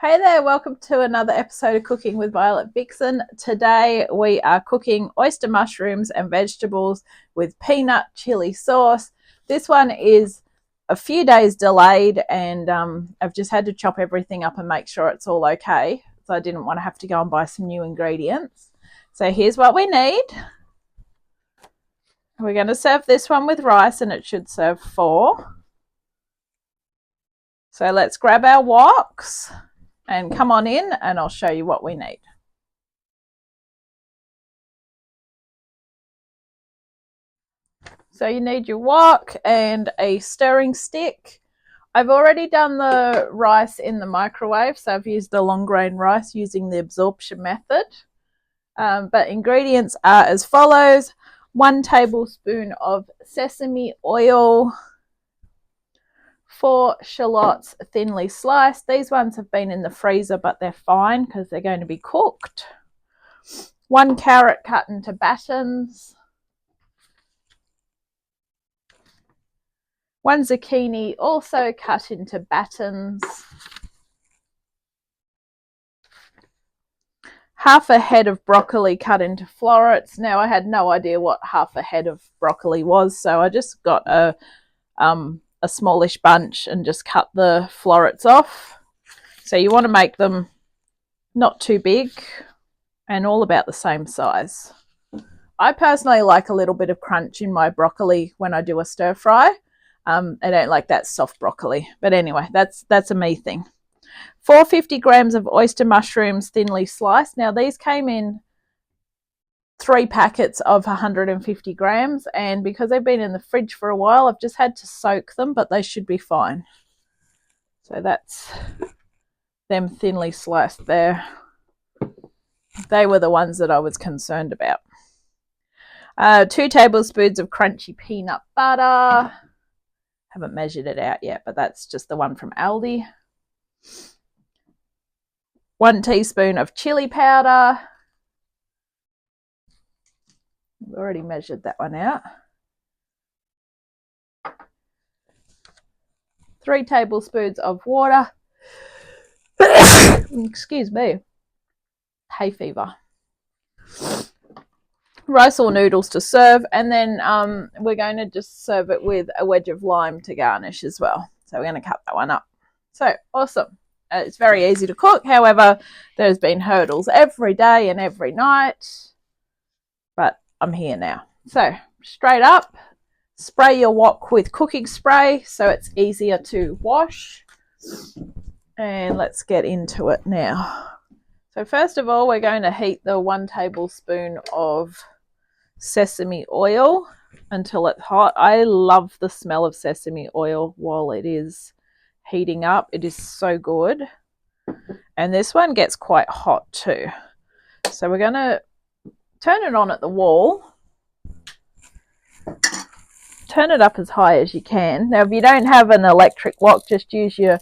Hey there, welcome to another episode of Cooking with Violet Vixen. Today we are cooking oyster mushrooms and vegetables with peanut chili sauce. This one is a few days delayed and I've just had to chop everything up and make sure it's all okay. So I didn't want to have to go and buy some new ingredients. So here's what we need. We're going to serve this one with rice and it should serve 4. So let's grab our woks and come on in and I'll show you what we need. So you need your wok and a stirring stick. I've already done the rice in the microwave, so I've used the long grain rice using the absorption method. But ingredients are as follows: 1 tablespoon of sesame oil, 4 shallots thinly sliced. These ones have been in the freezer, but they're fine because they're going to be cooked. 1 carrot cut into battens. 1 zucchini also cut into battens. Half a head of broccoli cut into florets. Now I had no idea what half a head of broccoli was, so I just got a smallish bunch and just cut the florets off. So you want to make them not too big and all about the same size. I personally like a little bit of crunch in my broccoli when I do a stir fry. I don't like that soft broccoli, but anyway, that's a me thing. 450 grams of oyster mushrooms thinly sliced. Now these came in 3 packets of 150 grams, and because they've been in the fridge for a while, I've just had to soak them, but they should be fine. So that's them thinly sliced there. They were the ones that I was concerned about. 2 tablespoons of crunchy peanut butter. Haven't measured it out yet, but that's just the one from Aldi. 1 teaspoon of chili powder. We've already measured that one out. 3 tablespoons of water. Excuse me. Hay fever. Rice or noodles to serve, and then we're going to just serve it with a wedge of lime to garnish as well. So we're going to cut that one up. So awesome. It's very easy to cook. However, there's been hurdles every day and every night, but I'm here now. So straight up, spray your wok with cooking spray so it's easier to wash. And let's get into it now. So first of all, we're going to heat the 1 tablespoon of sesame oil until it's hot. I love the smell of sesame oil while it is heating up. It is so good. And this one gets quite hot too. So we're going to turn it on at the wall. Turn it up as high as you can. Now, if you don't have an electric wok, just use your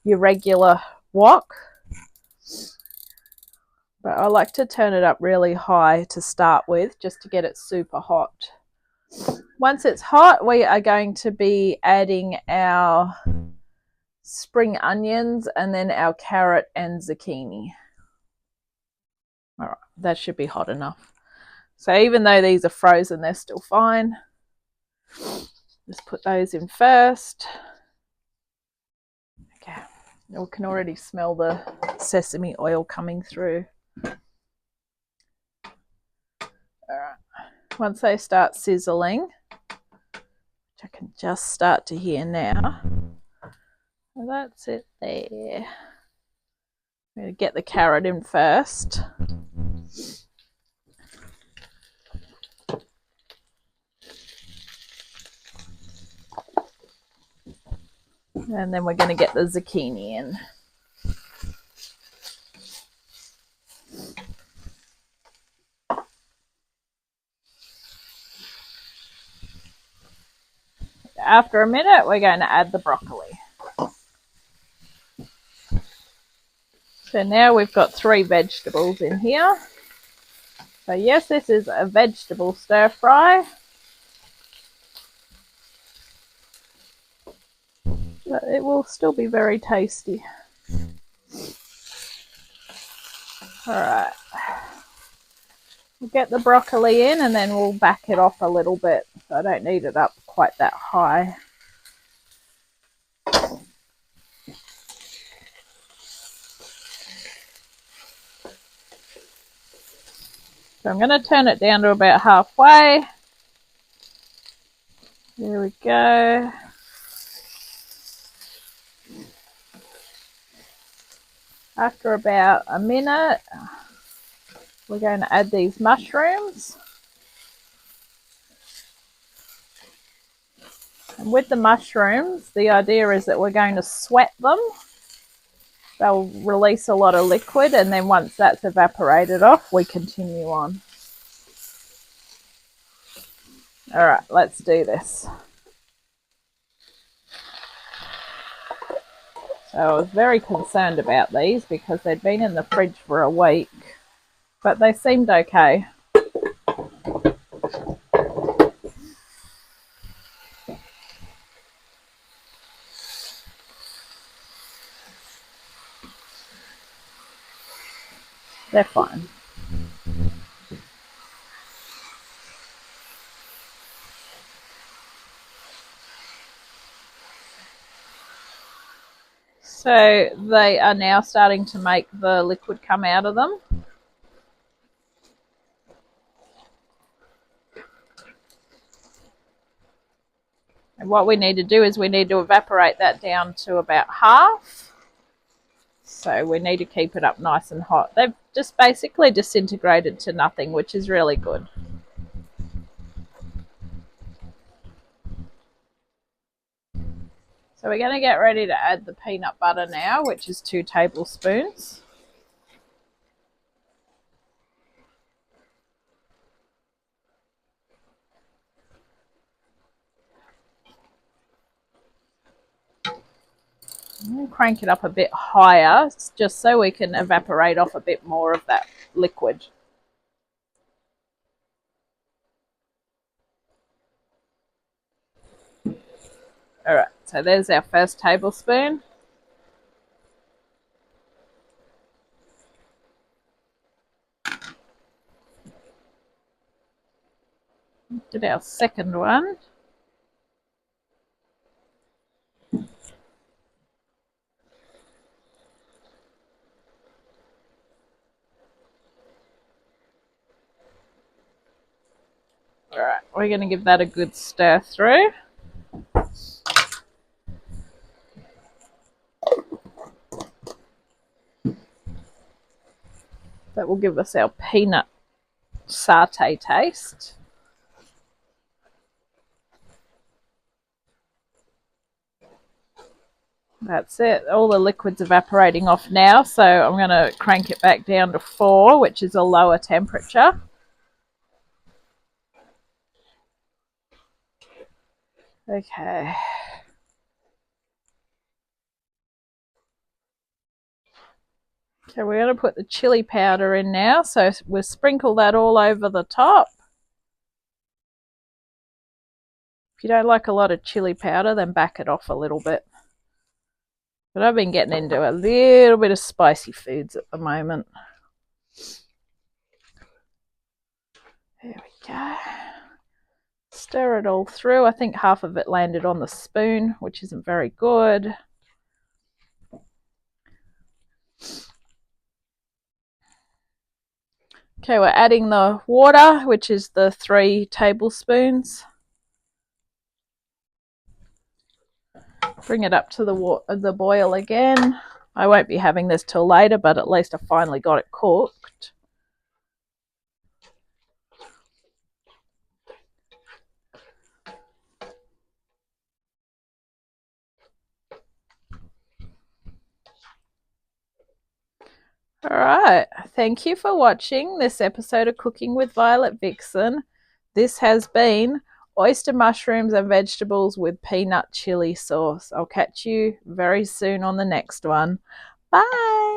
regular wok. But I like to turn it up really high to start with, just to get it super hot. Once it's hot, we are going to be adding our spring onions and then our carrot and zucchini. All right, that should be hot enough. So even though these are frozen, they're still fine. Just put those in first. Okay, we can already smell the sesame oil coming through. All right. Once they start sizzling, which I can just start to hear now, well, that's it there. I'm going to get the carrot in first. And then we're going to get the zucchini in. After a minute, we're going to add the broccoli. So now we've got 3 vegetables in here. So yes, this is a vegetable stir fry. But it will still be very tasty. Alright. We'll get the broccoli in and then we'll back it off a little bit. So I don't need it up quite that high. So I'm going to turn it down to about halfway. There we go. After about a minute, we're going to add these mushrooms. And with the mushrooms, the idea is that we're going to sweat them. They'll release a lot of liquid, and then once that's evaporated off, we continue on. All right, let's do this. So I was very concerned about these because they'd been in the fridge for a week, but they seemed okay. They're fine. So they are now starting to make the liquid come out of them. And what we need to do is we need to evaporate that down to about half. So we need to keep it up nice and hot. They've just basically disintegrated to nothing, which is really good. So we're going to get ready to add the peanut butter now, which is 2 tablespoons. And crank it up a bit higher, just so we can evaporate off a bit more of that liquid. All right, so there's our first tablespoon. Did our second one. All right, we're going to give that a good stir through. That will give us our peanut satay taste. That's it. All the liquid's evaporating off now, so I'm going to crank it back down to 4, which is a lower temperature. Okay. Okay, we're going to put the chili powder in now, so we'll sprinkle that all over the top. If you don't like a lot of chili powder, then back it off a little bit. But I've been getting into a little bit of spicy foods at the moment. There we go. Stir it all through. I think half of it landed on the spoon, which isn't very good. Okay, we're adding the water, which is the 3 tablespoons. Bring it up to the boil again. I won't be having this till later, but at least I finally got it cooked. Alright, thank you for watching this episode of Cooking with Violet Vixen. This has been oyster mushrooms and vegetables with peanut chili sauce. I'll catch you very soon on the next one. Bye!